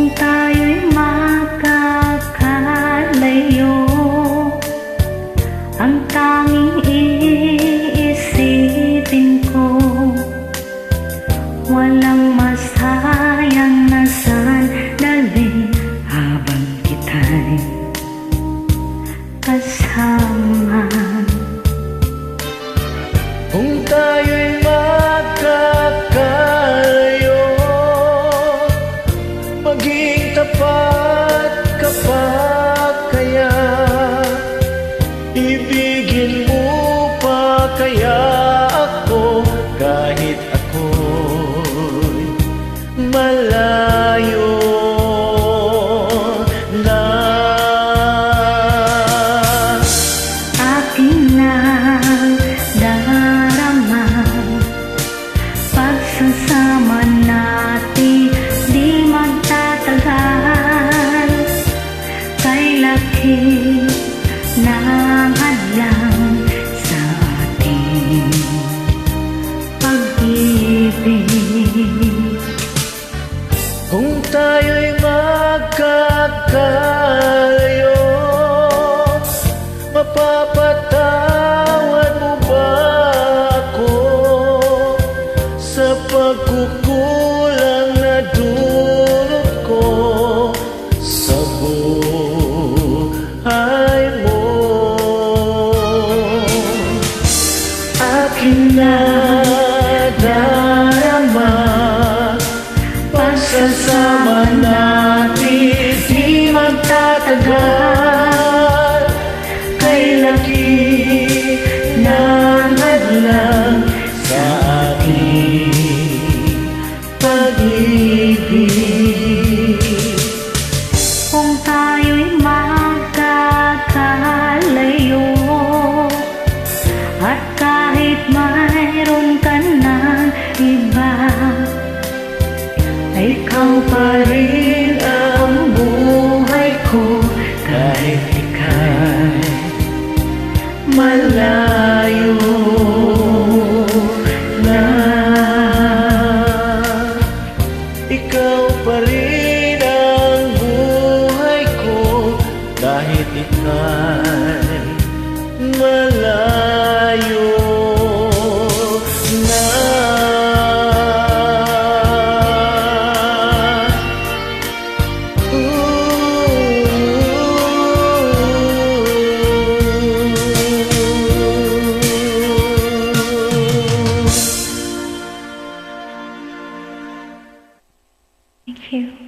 Kung tayo'y magkakalayo, ang tanging iisipin ko, walang masayang na sandali habang kita'y kasama. Kung tayo'y magkakalayo, maging tapat ka pa kaya? Ibigin mo pa kaya ako kahit ako'y malayo na? Aking nadarama, pagsasama natin di magtatagal. Kay laki ng hadlang sa ating pag-ibig. Kung tayo'y magkakalayo, mapapatawad mo ba ako sa pagkukulang na dulot ko sa buhay mo? Aking nadarama, pagsasama natin di magtatagal. Kay laki ng hadlang sa ating pag-ibig. Kung tayo'y magkakalayo, at kahit mayroon ka ng iba, ikaw pa rin ang buhay ko kahit ika'y malayo na. Ikaw pa rin ang buhay ko kahit ika'y malayo na. Thank you.